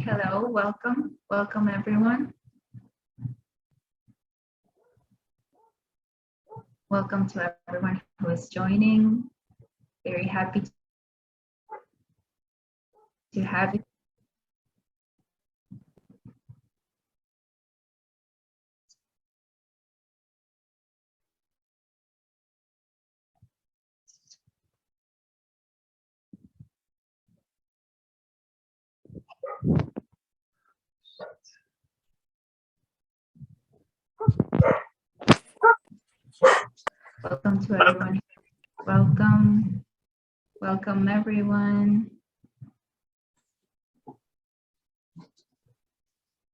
hello, welcome everyone. Welcome to everyone who is joining. Very happy to have you. Welcome to everyone. Welcome everyone.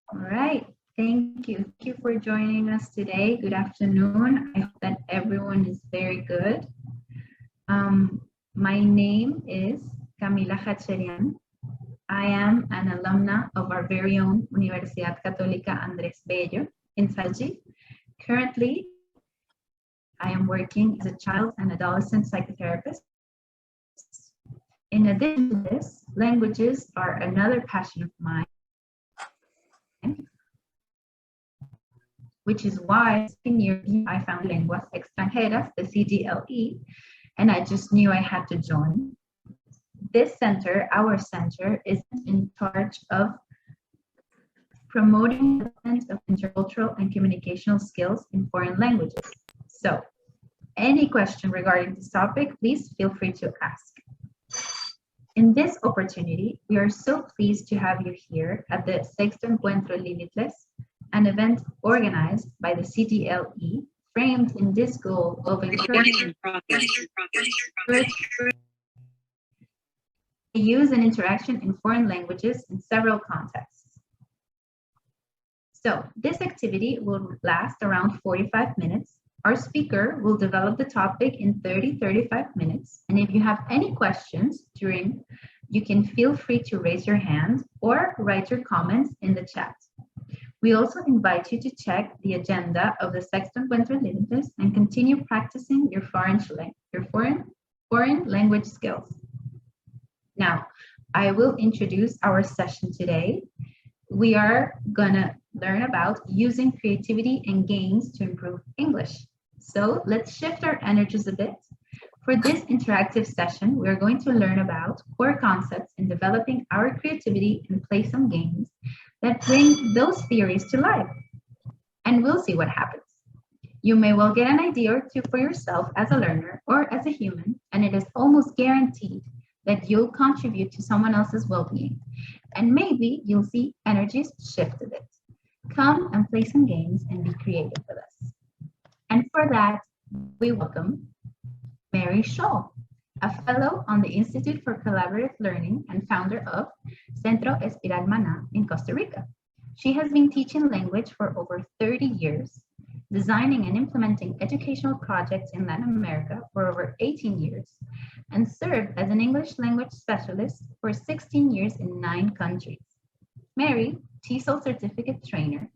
All right, thank you. Thank you for joining us today. Good afternoon. I hope that everyone is very good. My name is Camila Hacherian. I am an alumna of our very own Universidad Católica Andrés Bello in Saji. Currently, I am working as a child and adolescent psychotherapist. In addition to this, languages are another passion of mine, which is why in year I found Lenguas Extranjeras, the CGLE, and I just knew I had to join. This center, our center, is in charge of promoting the development of intercultural and communicational skills in foreign languages. So, any question regarding this topic, please feel free to ask. In this opportunity, we are so pleased to have you here at the Sexto Encuentro Limitless, an event organized by the CGLE, framed in this goal of encouraging use and interaction in foreign languages in several contexts. So this activity will last around 45 minutes. Our speaker will develop the topic in 30-35 minutes. And if you have any questions during, you can feel free to raise your hand or write your comments in the chat. We also invite you to check the agenda of the Sexto Encuentro Limitless and continue practicing your foreign language skills. Now, I will introduce our session today. We are gonna learn about using creativity and games to improve English. So let's shift our energies a bit. For this interactive session, we're going to learn about core concepts in developing our creativity and play some games that bring those theories to life. And we'll see what happens. You may well get an idea or two for yourself as a learner or as a human, and it is almost guaranteed that you'll contribute to someone else's well-being. And maybe you'll see energies shift a bit. Come and play some games and be creative with us. And for that, we welcome Mary Scholl, a fellow on the Institute for Collaborative Learning and founder of Centro Espiral Maná in Costa Rica. She has been teaching language for over 30 years, designing and implementing educational projects in Latin America for over 18 years, and served as an English language specialist for 16 years in 9 countries. Mary, TESOL certificate trainer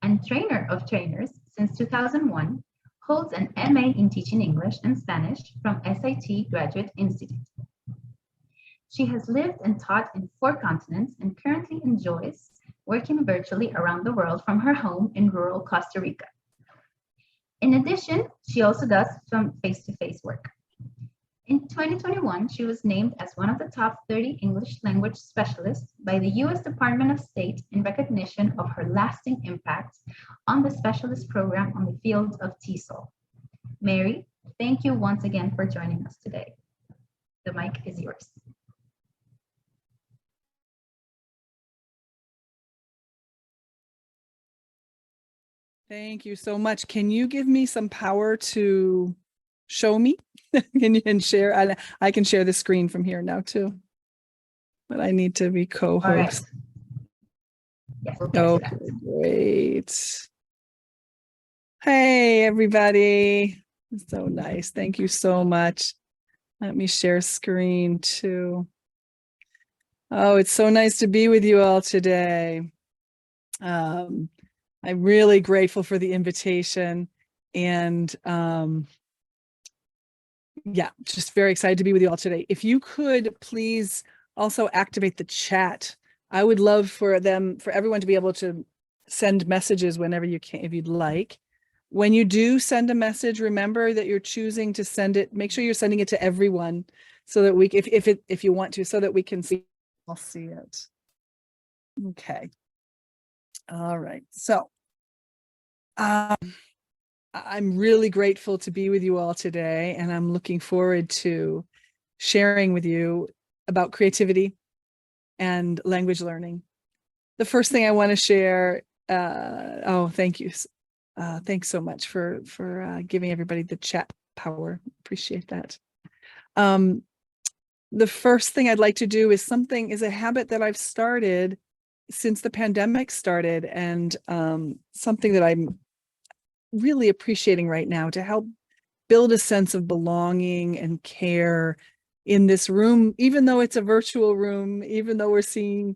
and trainer of trainers since 2001, holds an MA in teaching English and Spanish from SIT Graduate Institute. She has lived and taught in 4 continents and currently enjoys working virtually around the world from her home in rural Costa Rica. In addition, she also does some face-to-face work. In 2021, she was named as one of the top 30 English language specialists by the US Department of State in recognition of her lasting impact on the specialist program on the field of TESOL. Mary, thank you once again for joining us today. The mic is yours. Thank you so much. Can you give me some power to show me? Can you share? I can share the screen from here now too, but I need to be co-host. Yes, we'll okay, great. Hey, everybody. So nice. Thank you so much. Let me share screen too. Oh, it's so nice to be with you all today. I'm really grateful for the invitation and yeah, just very excited to be with you all today. If you could please also activate the chat. I would love for everyone to be able to send messages whenever you can, if you'd like. When you do send a message, remember that you're choosing to send it. Make sure you're sending it to everyone so that if you want to, so that we can see, I'll see it. Okay. All right. So I'm really grateful to be with you all today, and I'm looking forward to sharing with you about creativity and language learning. The first thing I want to share, thank you. Thanks so much for giving everybody the chat power. Appreciate that. The first thing I'd like to do is a habit that I've started since the pandemic started, and something that I'm really appreciating right now to help build a sense of belonging and care in this room, even though it's a virtual room, even though you're seeing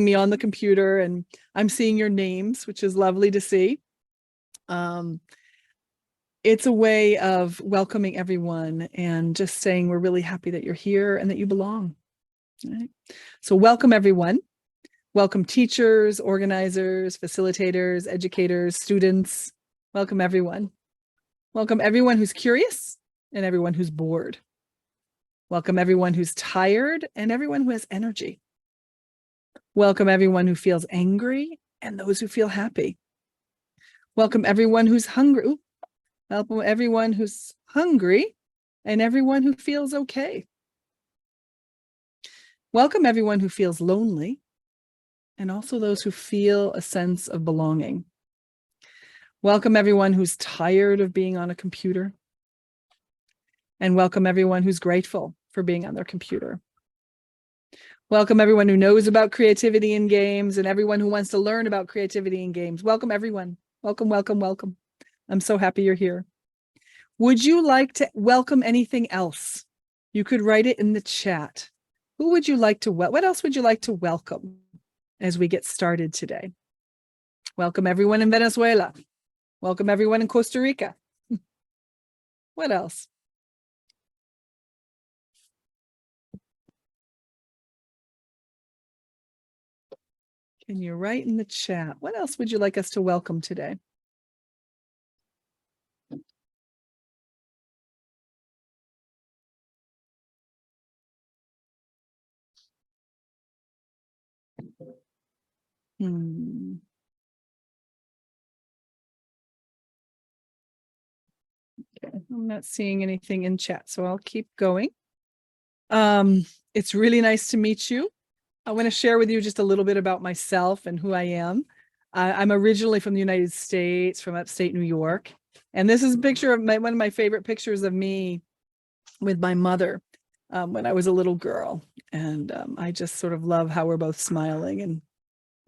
me on the computer and I'm seeing your names, which is lovely to see. It's a way of welcoming everyone and just saying we're really happy that you're here and that you belong. Right? So welcome everyone. Welcome teachers, organizers, facilitators, educators, students. Welcome everyone. Welcome everyone who's curious and everyone who's bored. Welcome everyone who's tired and everyone who has energy. Welcome everyone who feels angry and those who feel happy. Welcome everyone who's hungry. Welcome everyone who's hungry and everyone who feels okay. Welcome everyone who feels lonely and also those who feel a sense of belonging. Welcome everyone who's tired of being on a computer. And welcome everyone who's grateful for being on their computer. Welcome everyone who knows about creativity in games and everyone who wants to learn about creativity in games. Welcome everyone. Welcome, welcome, welcome. I'm so happy you're here. Would you like to welcome anything else? You could write it in the chat. Who would you like to what else would you like to welcome as we get started today? Welcome everyone in Venezuela. Welcome everyone in Costa Rica. What else? Can you write in the chat? What else would you like us to welcome today? Okay, I'm not seeing anything in chat, so I'll keep going. It's really nice to meet you. I want to share with you just a little bit about myself and who I am. I'm originally from the United States, from upstate New York. And this is a picture of one of my favorite pictures of me with my mother when I was a little girl. And I just sort of love how we're both smiling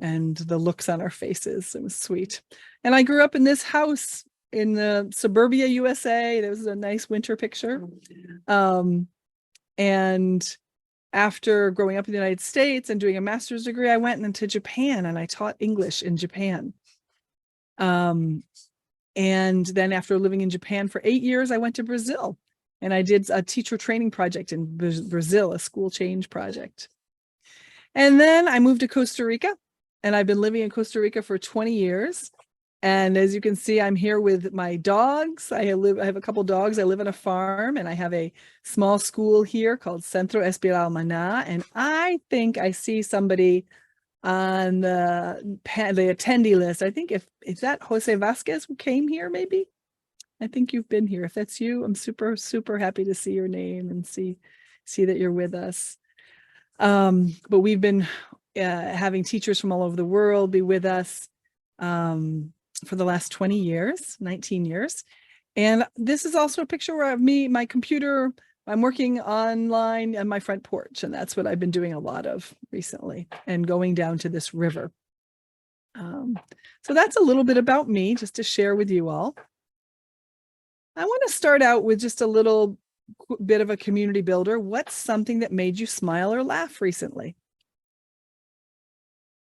and the looks on our faces. It was sweet. And I grew up in this house in the suburbia, USA. There was a nice winter picture. And after growing up in the United States and doing a master's degree, I went into Japan and I taught English in Japan. And then after living in Japan for 8 years, I went to Brazil and I did a teacher training project in Brazil, a school change project. And then I moved to Costa Rica and I've been living in Costa Rica for 20 years. And as you can see, I'm here with my dogs. I have a couple dogs. I live on a farm and I have a small school here called Centro Espiral Maná. And I think I see somebody on the attendee list. I think if that Jose Vasquez who came here, maybe. I think you've been here. If that's you, I'm super, super happy to see your name and see that you're with us. But we've been having teachers from all over the world be with us for the last 20 years, 19 years. And this is also a picture of me, my computer. I'm working online on my front porch, and that's what I've been doing a lot of recently, and going down to this river. So that's a little bit about me, just to share with you all. I want to start out with just a little bit of a community builder. What's something that made you smile or laugh recently?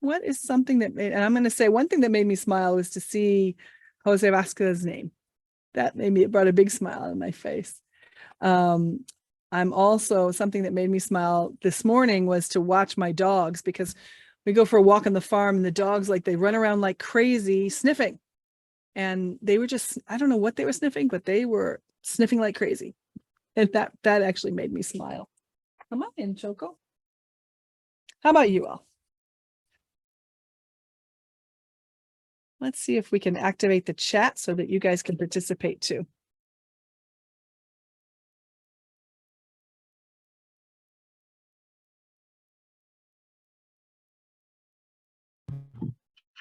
What is something that made, and I'm going to say one thing that made me smile was to see Jose Vasquez's name. That made me, it brought a big smile on my face. I'm also, something that made me smile this morning was to watch my dogs, because we go for a walk on the farm and the dogs, like, they run around like crazy sniffing. And they were just, I don't know what they were sniffing, but they were sniffing like crazy. And that actually made me smile. Come on in, Choco. How about you all? Let's see if we can activate the chat so that you guys can participate too.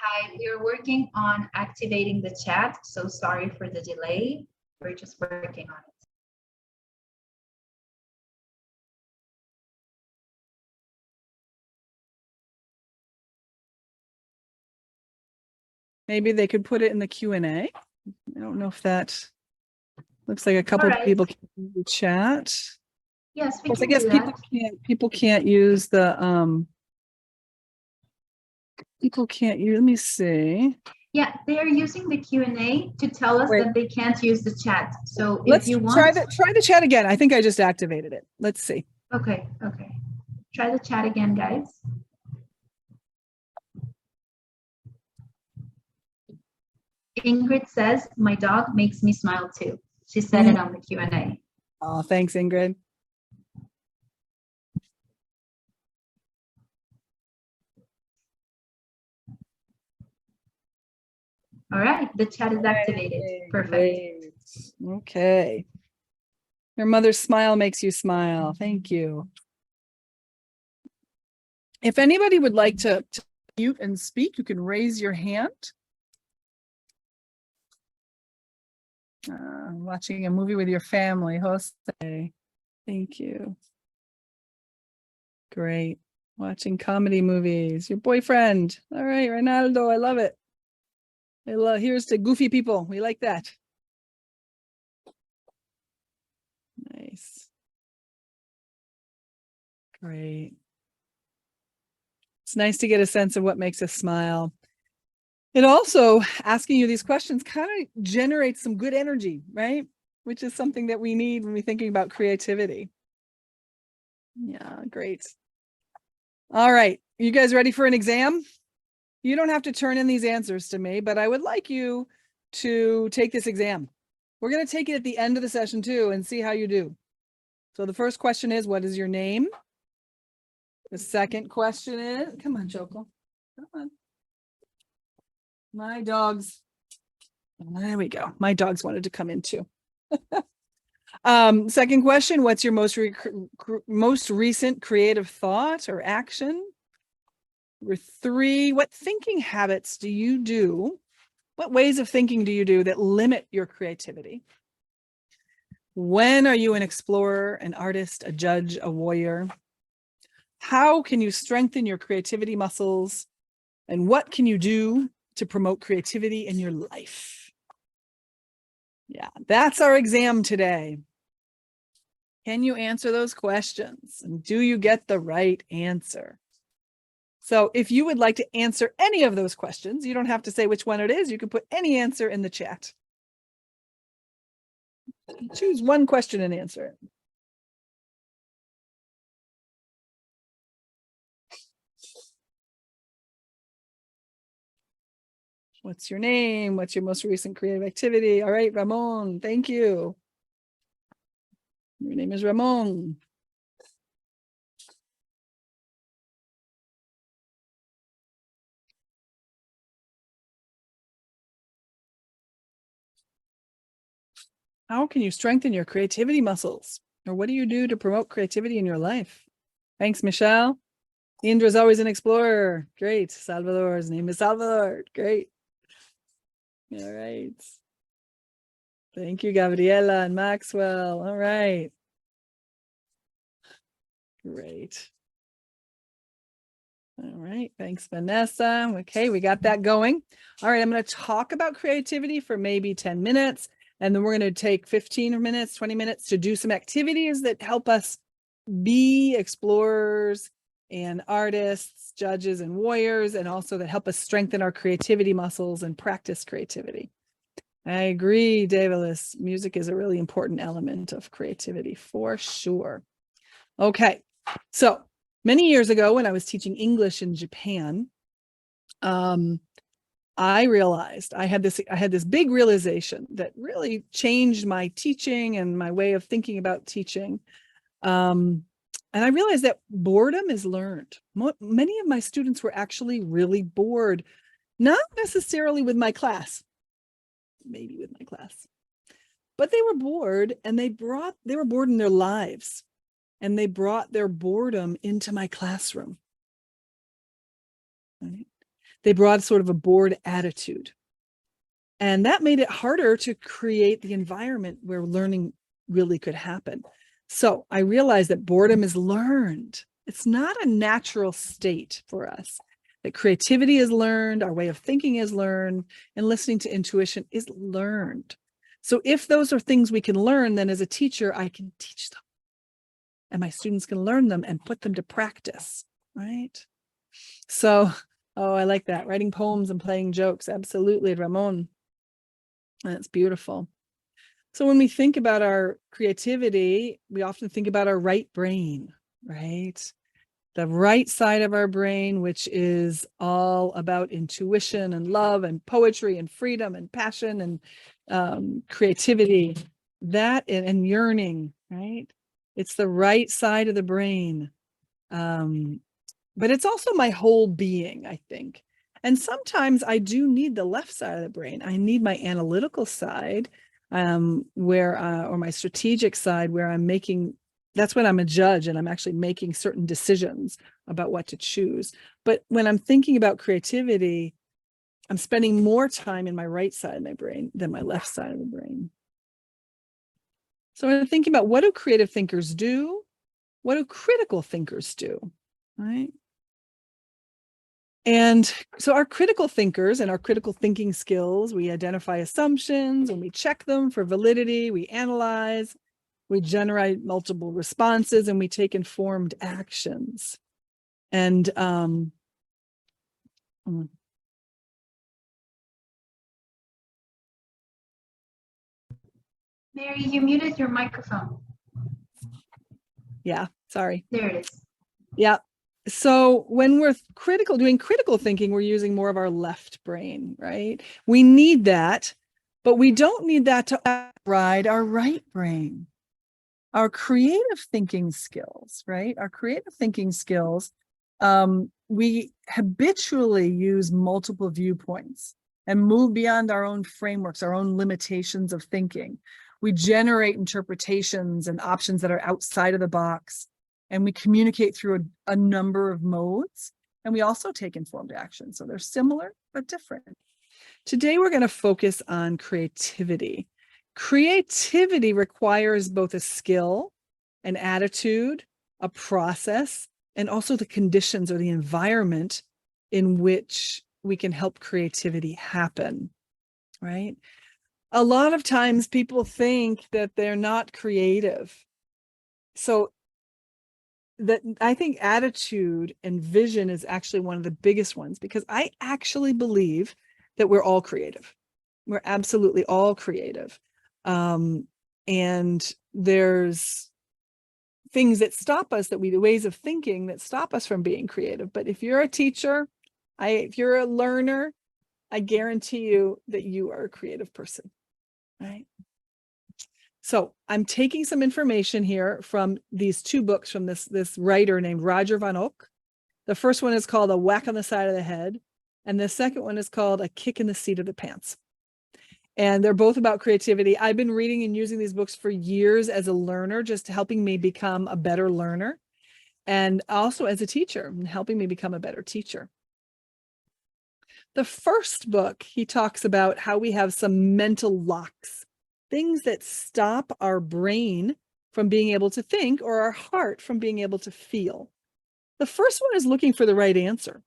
Hi, we're working on activating the chat, so sorry for the delay. We're just working on it. Maybe they could put it in the Q&A. I don't know if that looks like a couple of people can use the chat. Yes, we I can guess do that. people can't use the people can't use, let me see. Yeah, they are using the Q&A to tell us Wait. that they can't use the chat. So Let's if you want, try the chat again. I think I just activated it. Let's see. okay. Try the chat again, guys. Ingrid says, my dog makes me smile too. She said it on the Q&A. Oh, thanks, Ingrid. All right, the chat is activated. Perfect. Great. Okay. Your mother's smile makes you smile. Thank you. If anybody would like to mute and speak, you can raise your hand. Watching a movie with your family, Jose. Thank you. Great. Watching comedy movies. Your boyfriend. All right, Ronaldo. I love it. Here's to goofy people. We like that. Nice. Great. It's nice to get a sense of what makes us smile. It also, asking you these questions kind of generates some good energy, right? Which is something that we need when we're thinking about creativity. Yeah, great. All right, you guys ready for an exam? You don't have to turn in these answers to me, but I would like you to take this exam. We're going to take it at the end of the session too and see how you do. So the first question is, what is your name? The second question is, come on, Choco. Come on. My dogs. There we go. My dogs wanted to come in too. Second question, what's your most recent creative thought or action? Number 3, what thinking habits do you do? What ways of thinking do you do that limit your creativity? When are you an explorer, an artist, a judge, a warrior? How can you strengthen your creativity muscles? And what can you do to promote creativity in your life? Yeah, that's our exam today. Can you answer those questions? And do you get the right answer? So if you would like to answer any of those questions, you don't have to say which one it is. You can put any answer in the chat. Choose one question and answer it. What's your name? What's your most recent creative activity? All right, Ramon, thank you. Your name is Ramon. How can you strengthen your creativity muscles? Or what do you do to promote creativity in your life? Thanks, Michelle. Indra's always an explorer. Great. Salvador's name is Salvador. Great. All right. Thank you, Gabriela and Maxwell. All right. Great. All right. Thanks, Vanessa. Okay, we got that going. All right, I'm going to talk about creativity for maybe 10 minutes, and then we're going to take 15 minutes, 20 minutes to do some activities that help us be explorers and artists, judges and warriors, and also that help us strengthen our creativity muscles and practice creativity. I agree, Davis. Music is a really important element of creativity for sure. Okay, so many years ago when I was teaching English in Japan, I realized I had this big realization that really changed my teaching and my way of thinking about teaching. And I realized that boredom is learned. Many of my students were actually really bored, not necessarily with my class, maybe with my class, but they were bored, and they were bored in their lives, and they brought their boredom into my classroom. Right? They brought sort of a bored attitude. And that made it harder to create the environment where learning really could happen. So I realized that boredom is learned. It's not a natural state for us. That creativity is learned, our way of thinking is learned, and listening to intuition is learned. So if those are things we can learn, then as a teacher, I can teach them. And my students can learn them and put them to practice, right? So, oh, I like that. Writing poems and playing jokes. Absolutely, Ramon. That's beautiful. So when we think about our creativity, we often think about our right brain, right? The right side of our brain, which is all about intuition and love and poetry and freedom and passion and creativity, that and yearning, right? It's the right side of the brain. But it's also my whole being, I think. And sometimes I do need the left side of the brain. I need my analytical side, or my strategic side, where that's when I'm a judge and I'm actually making certain decisions about what to choose. But when I'm thinking about creativity, I'm spending more time in my right side of my brain than my left side of the brain. So I'm thinking about, what do creative thinkers do? What do critical thinkers do? Right? And so our critical thinkers and our critical thinking skills, we identify assumptions and we check them for validity, we analyze, we generate multiple responses, and we take informed actions. And Mary, you muted your microphone. yeah, sorry. There it is. Yeah. So when we're doing critical thinking, we're using more of our left brain, right? We need that, but we don't need that to override our right brain. Our creative thinking skills, right? Our creative thinking skills, we habitually use multiple viewpoints and move beyond our own frameworks, our own limitations of thinking. We generate interpretations and options that are outside of the box, and we communicate through a number of modes, and we also take informed action. So they're similar, but different. Today, we're going to focus on creativity. Creativity requires both a skill, an attitude, a process, and also the conditions or the environment in which we can help creativity happen, right? A lot of times people think that they're not creative. So I think attitude and vision is actually one of the biggest ones, because I actually believe that we're all creative. We're absolutely all creative. And there's things that stop us, ways of thinking that stop us from being creative. But if you're a teacher, if you're a learner, I guarantee you that you are a creative person, right? So I'm taking some information here from these two books from this writer named Roger Van Ock. The first one is called A Whack on the Side of the Head, and the second one is called A Kick in the Seat of the Pants. And they're both about creativity. I've been reading and using these books for years as a learner, just helping me become a better learner, and also as a teacher, helping me become a better teacher. The first book, he talks about how we have some mental locks, things that stop our brain from being able to think, or our heart from being able to feel. The first one is looking for the right answer.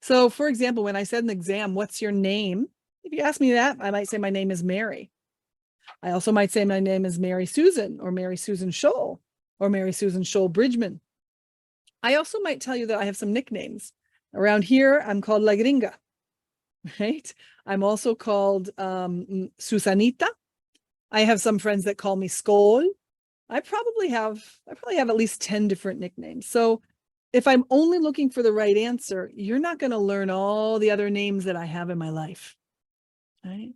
So, for example, when I said in the exam, "What's your name?" If you ask me that, I might say my name is Mary. I also might say my name is Mary Susan, or Mary Susan Scholl, or Mary Susan Scholl Bridgman. I also might tell you that I have some nicknames. Around here, I'm called La Gringa. right? I'm also called Susanita. I have some friends that call me Scholl. I probably have at least 10 different nicknames. So if I'm only looking for the right answer, you're not going to learn all the other names that I have in my life, right?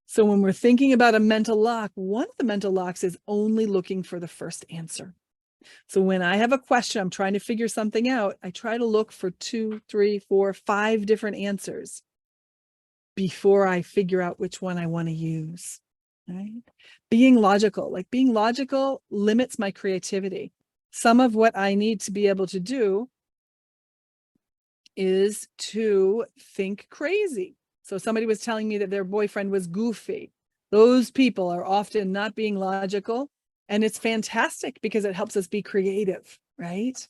So when we're thinking about a mental lock, one of the mental locks is only looking for the first answer. So when I have a question, I'm trying to figure something out, I try to look for 2, 3, 4, 5 different answers before I figure out which one I want to use, right? Being logical limits my creativity. Some of what I need to be able to do is to think crazy. So somebody was telling me that their boyfriend was goofy. Those people are often not being logical, and it's fantastic because it helps us be creative, right?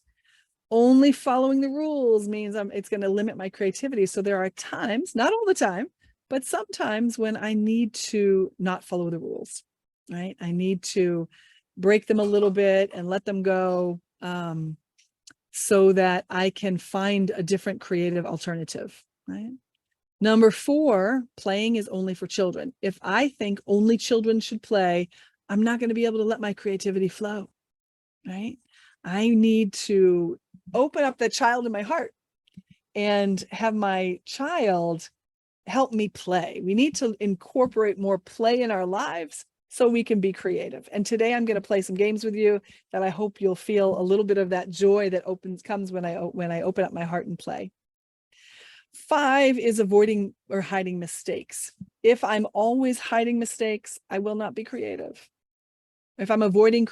Only following the rules means it's going to limit my creativity. So there are times, not all the time, but sometimes when I need to not follow the rules, right? I need to break them a little bit and let them go, so that I can find a different creative alternative, right? Number 4, playing is only for children. If I think only children should play, I'm not going to be able to let my creativity flow, right? I need to open up that child in my heart and have my child help me play. We need to incorporate more play in our lives so we can be creative. And today I'm going to play some games with you that I hope you'll feel a little bit of that joy that comes when I open up my heart and play. 5 is avoiding or hiding mistakes. If I'm always hiding mistakes, I will not be creative. If I'm avoiding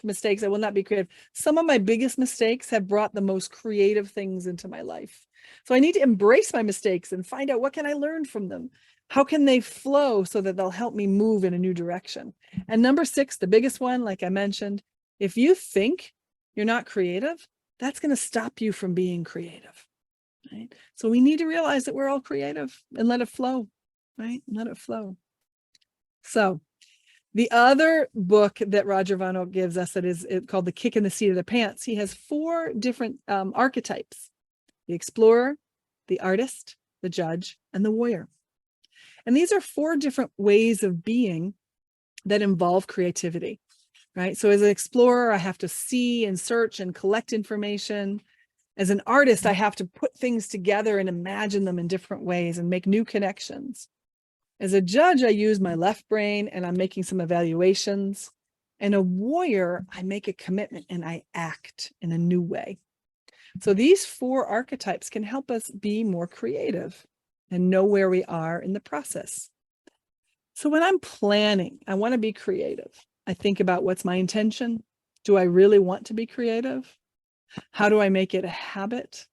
mistakes, I will not be creative. Some of my biggest mistakes have brought the most creative things into my life. So I need to embrace my mistakes and find out, what can I learn from them? How can they flow so that they'll help me move in a new direction? And number 6, the biggest one, like I mentioned, if you think you're not creative, that's going to stop you from being creative, right? So we need to realize that we're all creative and let it flow, right? Let it flow. So the other book that Roger Van Oak gives us that is called The Kick in the Seat of the Pants, he has 4 different archetypes: the explorer, the artist, the judge, and the warrior. And these are 4 different ways of being that involve creativity, right? So as an explorer, I have to see and search and collect information. As an artist, I have to put things together and imagine them in different ways and make new connections. As a judge, I use my left brain and I'm making some evaluations. And a warrior, I make a commitment and I act in a new way. So these 4 archetypes can help us be more creative and know where we are in the process. So when I'm planning, I want to be creative. I think about, what's my intention? Do I really want to be creative? How do I make it a habit?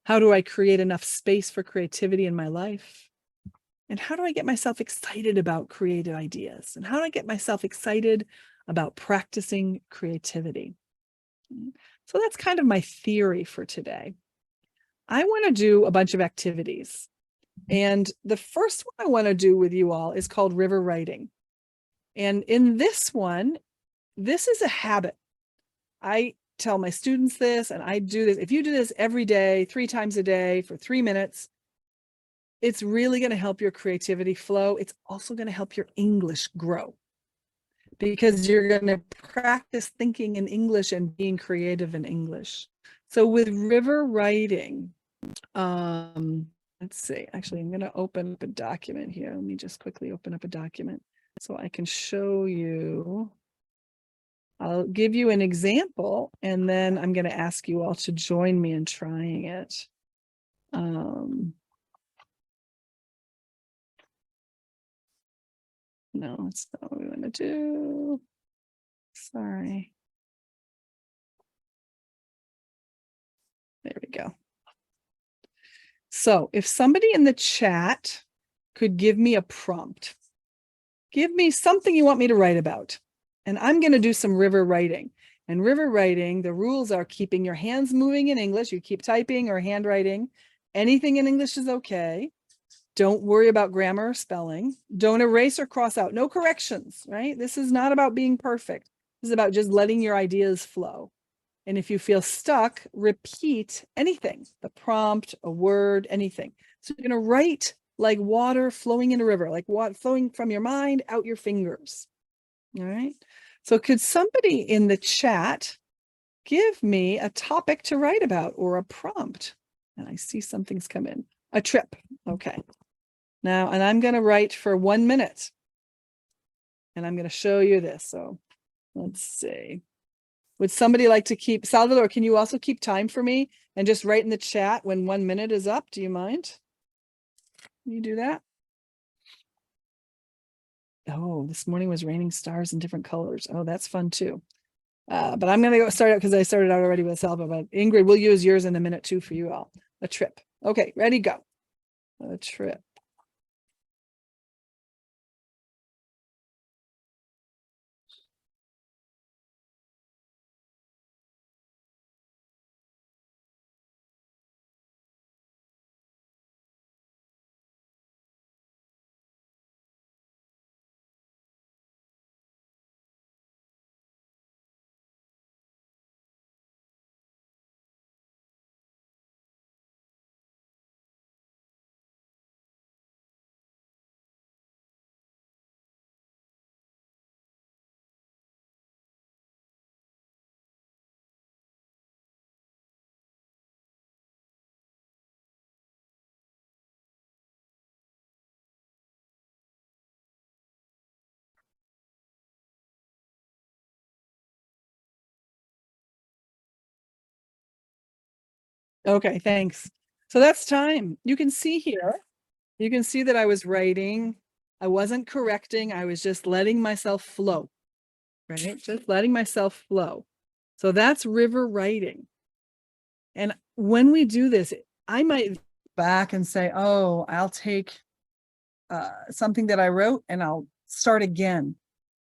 How do I create enough space for creativity in my life? And how do I get myself excited about creative ideas? And how do I get myself excited about practicing creativity? So that's kind of my theory for today. I want to do a bunch of activities. And the first one I want to do with you all is called river writing. And in this one, this is a habit. I tell my students this, and I do this. If you do this every day, 3 times a day for 3 minutes, it's really going to help your creativity flow. It's also going to help your English grow, because you're going to practice thinking in English and being creative in English. So with river writing, let's see, actually, I'm going to open up a document here. Let me just quickly open up a document so I can show you. I'll give you an example, and then I'm going to ask you all to join me in trying it. No, it's not what we want to do. Sorry. There we go. So if somebody in the chat could give me a prompt, give me something you want me to write about, and I'm going to do some river writing. And river writing, the rules are keeping your hands moving in English. You keep typing or handwriting. Anything in English is okay. Don't worry about grammar or spelling. Don't erase or cross out. No corrections, right? This is not about being perfect. This is about just letting your ideas flow. And if you feel stuck, repeat anything, the prompt, a word, anything. So you're going to write like water flowing in a river, like water flowing from your mind out your fingers. All right. So could somebody in the chat give me a topic to write about or a prompt? And I see something's come in. A trip. Okay. Now, and I'm going to write for 1 minute. And I'm going to show you this. So let's see. Would somebody like to keep, Salvador, can you also keep time for me and just write in the chat when 1 minute is up? Do you mind? Can you do that? Oh, this morning was raining stars in different colors. Oh, that's fun too. But I'm going to go start out because I started out already with Salva, but Ingrid, we'll use yours in a minute too for you all. A trip. Okay, ready, go. A trip. Okay, thanks. So that's time. You can see here, you can see that I was writing. I wasn't correcting. I was just letting myself flow, right? Just letting myself flow. So that's river writing. And when we do this, I might back and say, oh, I'll take something that I wrote and I'll start again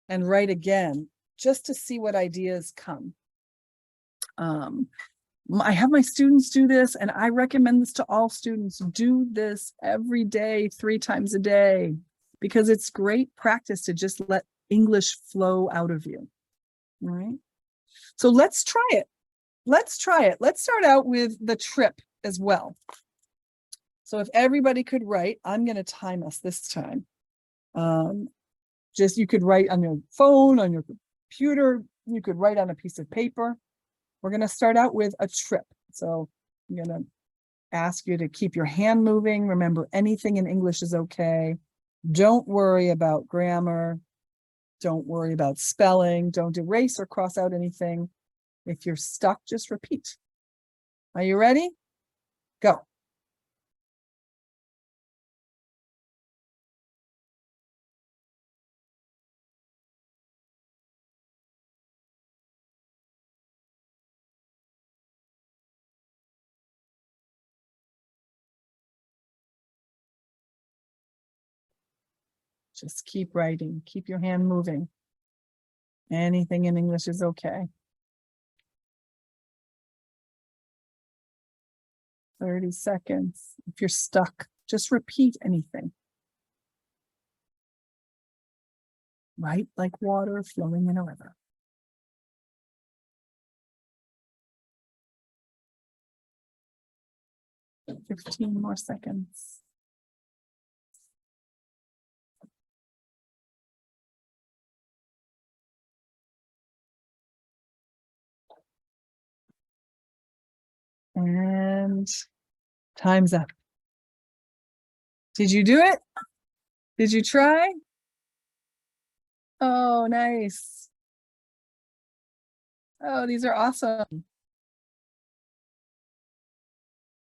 and write again just to see what ideas come. I have my students do this, and I recommend this to all students. Do this every day, 3 times a day, because it's great practice to just let English flow out of you. All right. So let's try it. Let's try it. Let's start out with the trip as well. So if everybody could write, I'm going to time us this time. Just you could write on your phone, on your computer. You could write on a piece of paper. We're going to start out with a trip. So I'm going to ask you to keep your hand moving. Remember, anything in English is okay. Don't worry about grammar. Don't worry about spelling. Don't erase or cross out anything. If you're stuck, just repeat. Are you ready? Go. Just keep writing. Keep your hand moving. Anything in English is okay. 30 seconds. If you're stuck, just repeat anything. Right? Like water flowing in a river. 15 more seconds. And time's up. Did you do it? Did you try? Oh, nice. Oh, these are awesome.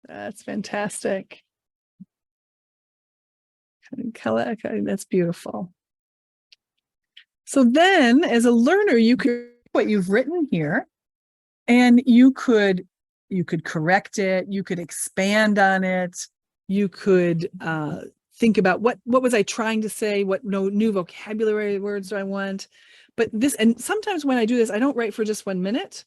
That's fantastic. That's beautiful. So then as a learner, you could what you've written here, and you could correct it, you could expand on it, you could think about what was I trying to say, what new vocabulary words do I want. But this, and sometimes when I do this, I don't write for just 1 minute.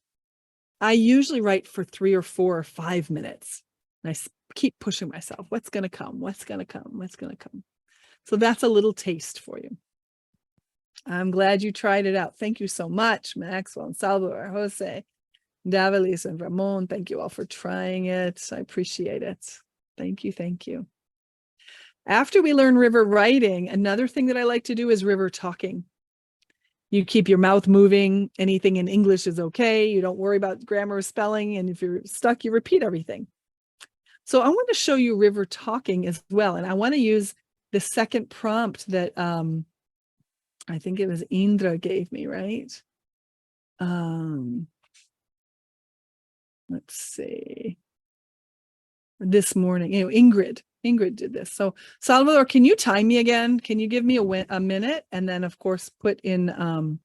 I usually write for 3 or 4 or 5 minutes. And I keep pushing myself. What's going to come? What's going to come? What's going to come? So that's a little taste for you. I'm glad you tried it out. Thank you so much, Maxwell and Salvador, Jose, Davalis and Ramon. Thank you all for trying it. I appreciate it. Thank you. Thank you. After we learn river writing, another thing that I like to do is river talking. You keep your mouth moving. Anything in English is okay. You don't worry about grammar or spelling. And if you're stuck, you repeat everything. So I want to show you river talking as well. And I want to use the second prompt that I think it was Indra gave me, right? Let's see. This morning, Ingrid did this. So Salvador, can you time me again? Can you give me a minute? And then of course put in,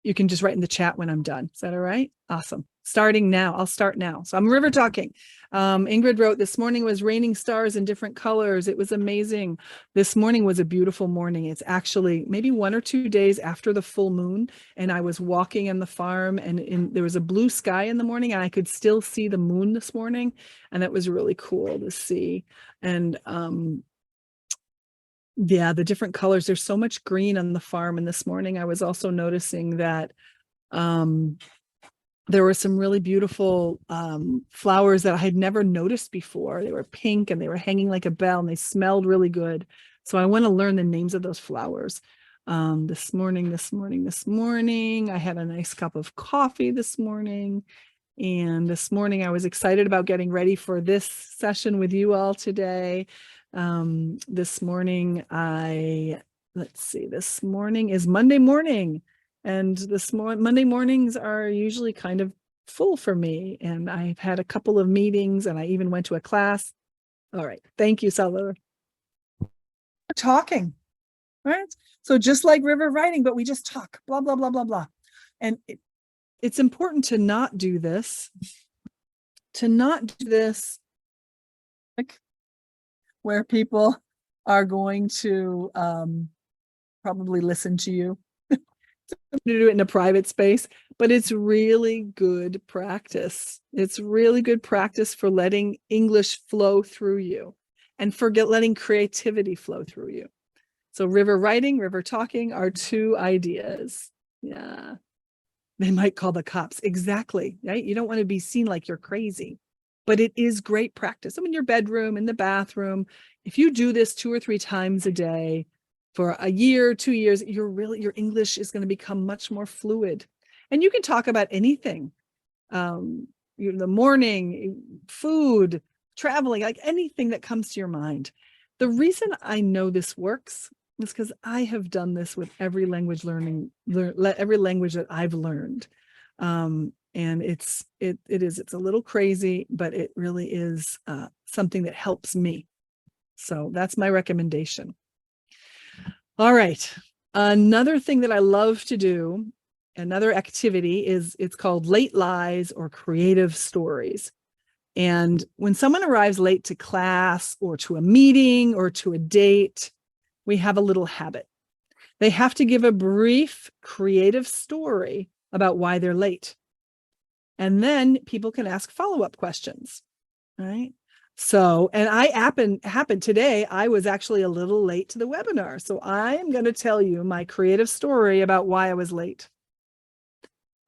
you can just write in the chat when I'm done. Is that all right? Awesome. Starting now. I'll start now. So I'm river talking. Ingrid wrote, this morning was raining stars in different colors. It was amazing. This morning was a beautiful morning. It's actually maybe 1 or 2 days after the full moon. And I was walking in the farm and there was a blue sky in the morning and I could still see the moon this morning. And that was really cool to see. And yeah, the different colors. There's so much green on the farm. And this morning I was also noticing that there were some really beautiful flowers that I had never noticed before. They were pink and they were hanging like a bell and they smelled really good. So I want to learn the names of those flowers. This morning, I had a nice cup of coffee this morning. And this morning I was excited about getting ready for this session with you all today. This morning this morning is Monday morning. And Monday mornings are usually kind of full for me. And I've had a couple of meetings and I even went to a class. All right. Thank you, Salvador. Talking, right? So just like river writing, but we just talk, blah, blah, blah, blah, blah. And it's important to not do this, like where people are going to probably listen to you. To do it in a private space, but it's really good practice. It's really good practice for letting English flow through you and letting creativity flow through you. So river writing, river talking are 2 ideas. Yeah. They might call the cops. Exactly. Right. You don't want to be seen like you're crazy, but it is great practice. In your bedroom, in the bathroom, if you do this 2 or 3 times a day, for a year, 2 years, your English is going to become much more fluid. And you can talk about anything. The morning, food, traveling, like anything that comes to your mind. The reason I know this works is because I have done this with every language every language that I've learned. And it's a little crazy, but it really is something that helps me. So that's my recommendation. All right. Another thing that I love to do, another activity it's called late lies or creative stories. And when someone arrives late to class or to a meeting or to a date, we have a little habit. They have to give a brief creative story about why they're late. And then people can ask follow-up questions, right? So, and happened today, I was actually a little late to the webinar. So I am going to tell you my creative story about why I was late.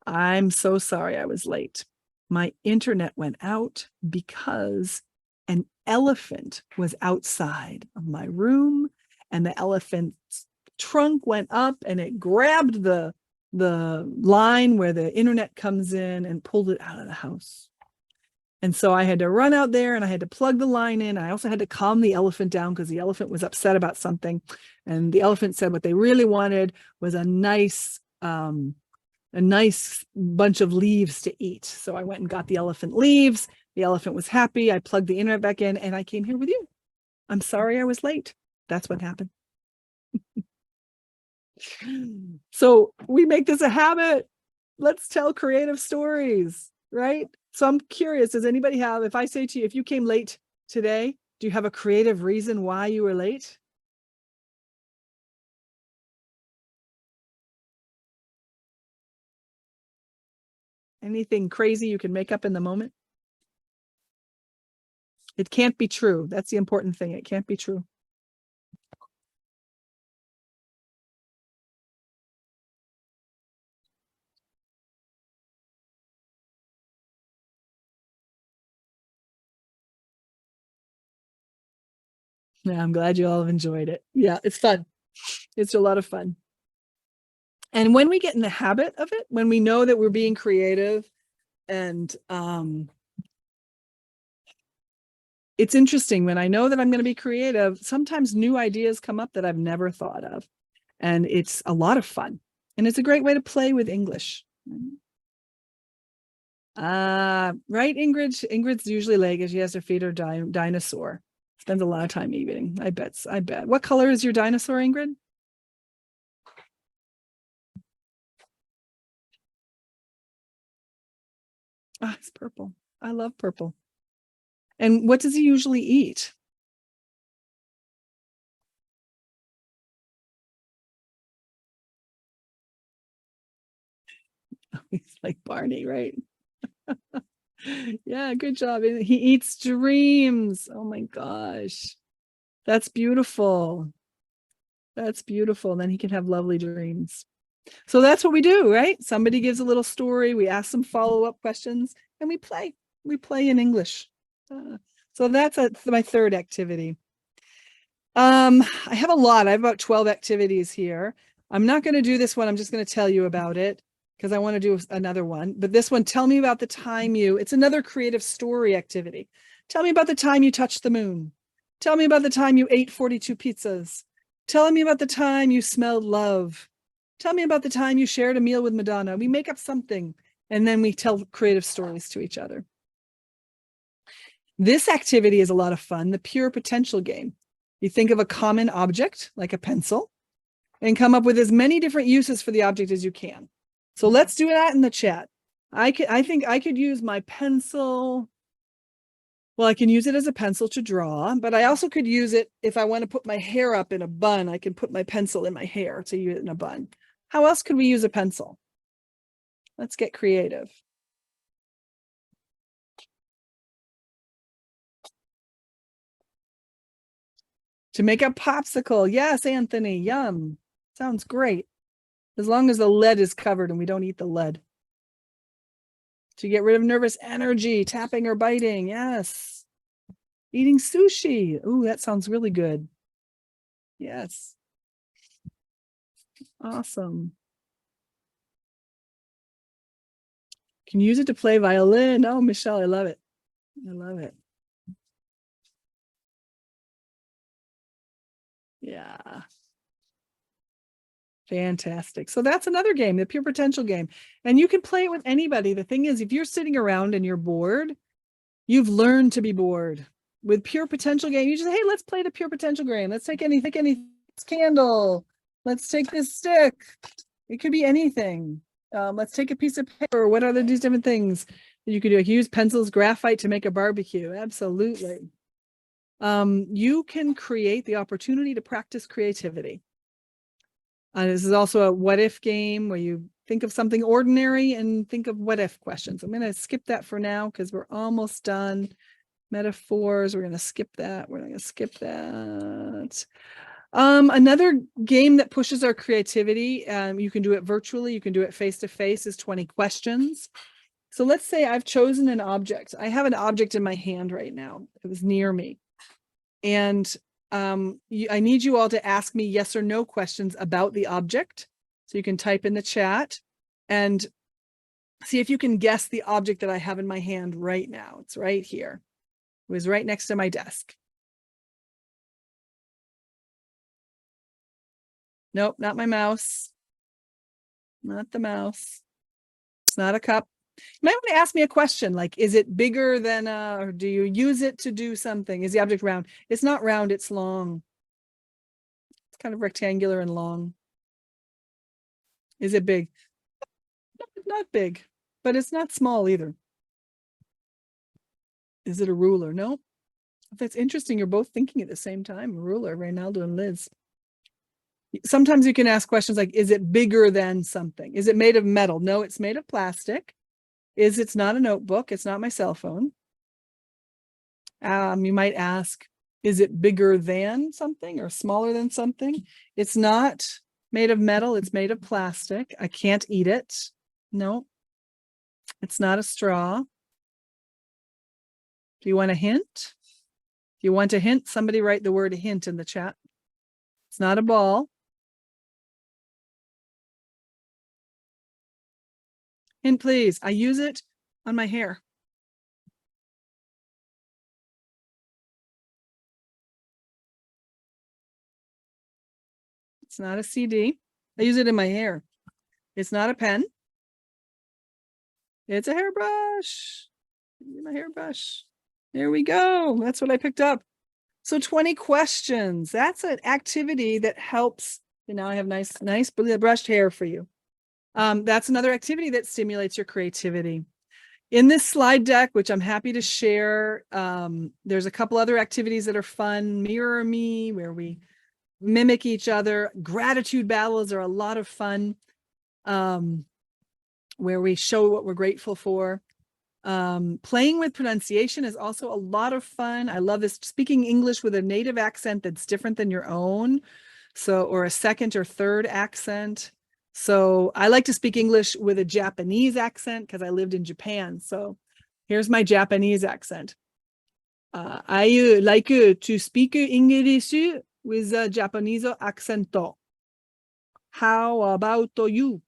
I'm so sorry I was late. My internet went out because an elephant was outside of my room and the elephant's trunk went up and it grabbed the line where the internet comes in and pulled it out of the house. And so I had to run out there and I had to plug the line in. I also had to calm the elephant down because the elephant was upset about something. And the elephant said what they really wanted was a nice bunch of leaves to eat. So I went and got the elephant leaves. The elephant was happy. I plugged the internet back in and I came here with you. I'm sorry I was late. That's what happened. So we make this a habit. Let's tell creative stories, right? So I'm curious, does anybody have, if I say to you, if you came late today, do you have a creative reason why you were late? Anything crazy you can make up in the moment? It can't be true. That's the important thing. It can't be true. Yeah, I'm glad you all have enjoyed it. Yeah, it's fun. It's a lot of fun. And when we get in the habit of it, when we know that we're being creative, and it's interesting, when I know that I'm going to be creative, sometimes new ideas come up that I've never thought of. And it's a lot of fun. And it's a great way to play with English. Right, Ingrid? Ingrid's usually Lego. She has her feet are dinosaur. Spends a lot of time eating. I bet. What color is your dinosaur, Ingrid? Ah, it's purple. I love purple. And what does he usually eat? He's like Barney, right? Yeah, good job. He eats dreams. Oh my gosh. That's beautiful. That's beautiful. Then he can have lovely dreams. So that's what we do, right? Somebody gives a little story, we ask some follow-up questions, and we play. We play in English. So that's my third activity. I have a lot. I have about 12 activities here. I'm not going to do this one. I'm just going to tell you about it because I want to do another one. But this one, tell me about the time it's another creative story activity. Tell me about the time you touched the moon. Tell me about the time you ate 42 pizzas. Tell me about the time you smelled love. Tell me about the time you shared a meal with Madonna. We make up something and then we tell creative stories to each other. This activity is a lot of fun, the pure potential game. You think of a common object, like a pencil, and come up with as many different uses for the object as you can. So let's do that in the chat. I think I could use my pencil. Well, I can use it as a pencil to draw, but I also could use it if I want to put my hair up in a bun. I can put my pencil in my hair to use it in a bun. How else could we use a pencil? Let's get creative. To make a popsicle. Yes, Anthony. Yum. Sounds great. As long as the lead is covered and we don't eat the lead. To get rid of nervous energy, tapping or biting. Yes. Eating sushi. Ooh, that sounds really good. Yes. Awesome. Can use it to play violin. Oh, Michelle, I love it. I love it. Yeah. Fantastic. So that's another game, the pure potential game. And you can play it with anybody. The thing is, if you're sitting around and you're bored, you've learned to be bored. With pure potential game, you just, hey, let's play the pure potential game. Let's take any candle. Let's take this stick. It could be anything. Let's take a piece of paper. What are these different things that you could do? Use pencils, graphite to make a barbecue. Absolutely. You can create the opportunity to practice creativity. This is also a what if game where you think of something ordinary and think of what if questions. I'm going to skip that for now because we're almost done. Metaphors, we're going to skip that. We're going to skip that. Another game that pushes our creativity, you can do it virtually, you can do it face-to-face, is 20 questions. So let's say I've chosen an object. I have an object in my hand right now. It was near me. And I need you all to ask me yes or no questions about the object. So you can type in the chat and see if you can guess the object that I have in my hand right now. It's right here. It was right next to my desk. Nope, not my mouse. Not the mouse. It's not a cup. You might want to ask me a question like, is it bigger than, or do you use it to do something? Is the object round? It's not round, it's long. It's kind of rectangular and long. Is it big? Not big, but it's not small either. Is it a ruler? No. That's interesting. You're both thinking at the same time. A ruler, Reynaldo and Liz. Sometimes you can ask questions like, is it bigger than something? Is it made of metal? No, it's made of plastic. It's not a notebook. It's not my cell phone. You might ask, is it bigger than something or smaller than something? It's not made of metal. It's made of plastic. I can't eat it. No, it's not a straw. Do you want a hint? If you want a hint, somebody write the word hint in the chat. It's not a ball. Hint, please. I use it on my hair. It's not a CD. I use it in my hair. It's not a pen. It's a hairbrush. My hairbrush. There we go. That's what I picked up. So 20 questions. That's an activity that helps. And now I have nice brushed hair for you. That's another activity that stimulates your creativity. In this slide deck, which I'm happy to share, there's a couple other activities that are fun. Mirror Me, where we mimic each other. Gratitude battles are a lot of fun, where we show what we're grateful for. Playing with pronunciation is also a lot of fun. I love this, speaking English with a native accent that's different than your own. So, or a second or third accent. So I like to speak English with a Japanese accent because I lived in Japan. So here's my Japanese accent. I like to speak English with a Japanese accent. How about you?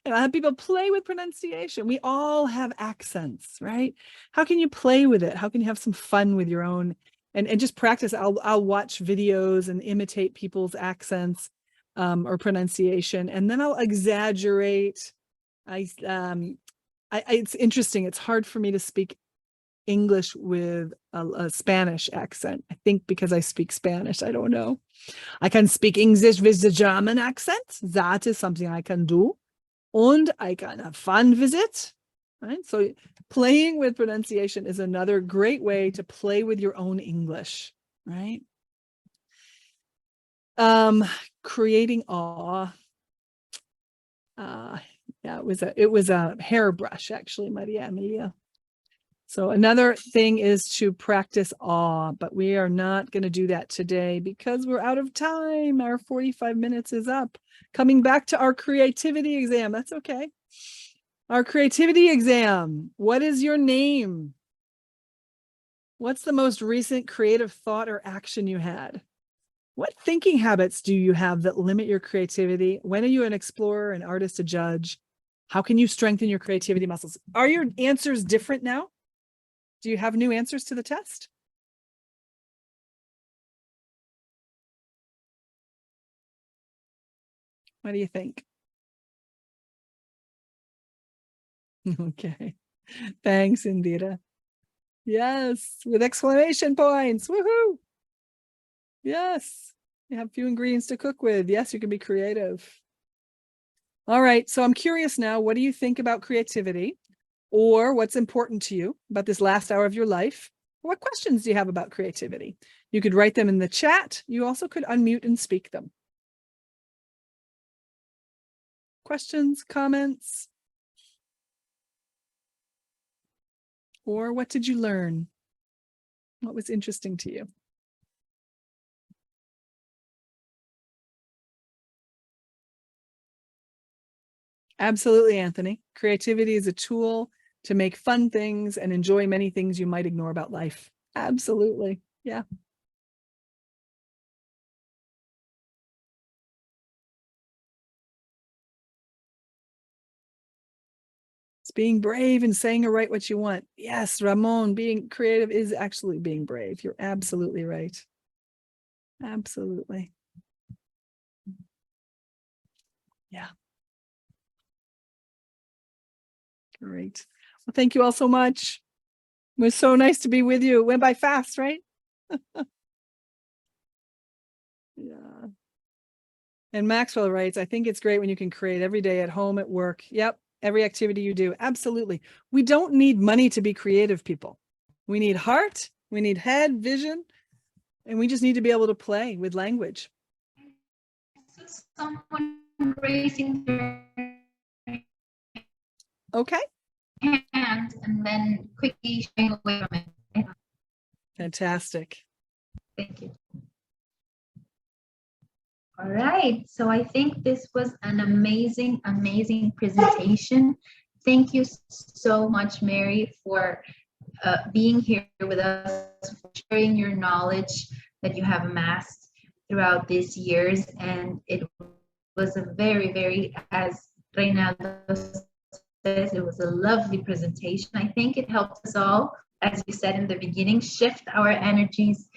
And I have people play with pronunciation. We all have accents, right? How can you play with it? How can you have some fun with your own and just practice? I'll watch videos and imitate people's accents or pronunciation, and then I'll exaggerate. It's interesting. It's hard for me to speak English with a Spanish accent. I think because I speak Spanish, I don't know. I can speak English with the German accent. That is something I can do. And I can have fun with it, right? So playing with pronunciation is another great way to play with your own English, right? Creating awe. Yeah, it was a hairbrush, actually, Maria Emilia. So another thing is to practice awe, but we are not going to do that today because we're out of time. Our 45 minutes is up. Coming back to our creativity exam. That's okay. Our creativity exam. What is your name? What's the most recent creative thought or action you had? What thinking habits do you have that limit your creativity? When are you an explorer, an artist, a judge? How can you strengthen your creativity muscles? Are your answers different now? Do you have new answers to the test? What do you think? Okay. Thanks, Indira. Yes, with exclamation points. Woohoo! Yes, you have a few ingredients to cook with. Yes, you can be creative. All right, so I'm curious now, what do you think about creativity? Or what's important to you about this last hour of your life? What questions do you have about creativity? You could write them in the chat. You also could unmute and speak them. Questions, comments? Or what did you learn? What was interesting to you? Absolutely, Anthony. Creativity is a tool to make fun things and enjoy many things you might ignore about life. Absolutely. Yeah. It's being brave and saying or write what you want. Yes, Ramon, being creative is actually being brave. You're absolutely right. Absolutely. Yeah. Great. Well, thank you all so much. It was so nice to be with you. It went by fast, right? Yeah. And Maxwell writes, I think it's great when you can create every day at home, at work. Yep. Every activity you do. Absolutely. We don't need money to be creative, people. We need heart, we need head, vision, and we just need to be able to play with language. Someone raising their Okay. hand and then quickly shying away from it. Fantastic. Thank you. All right, so I think this was an amazing, amazing presentation. Thank you so much, Mary, for being here with us, sharing your knowledge that you have amassed throughout these years. And it was a very, very, as Reynaldo says, it was a lovely presentation. I think it helped us all, as you said in the beginning, shift our energies,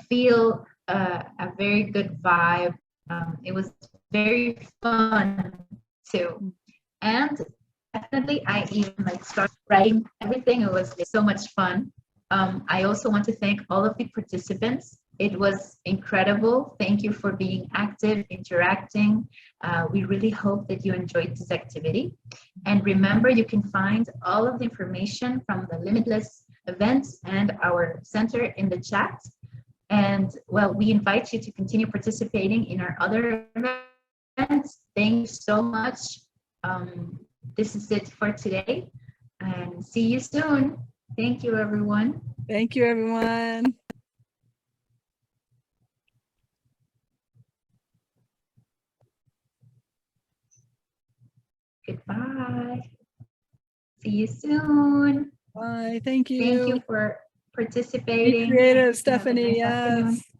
feel a very good vibe. It was very fun too. And definitely, I even like started writing everything. It was so much fun. I also want to thank all of the participants. It was incredible. Thank you for being active, interacting. We really hope that you enjoyed this activity. And remember, you can find all of the information from the Limitless events and our center in the chat. And well, we invite you to continue participating in our other events. Thank you so much. This is it for today, and see you soon. Thank you, everyone. Thank you, everyone. Goodbye. See you soon. Bye. Thank you. Thank you for participating. Be creative, Have a Stephanie. nice afternoon. Yes.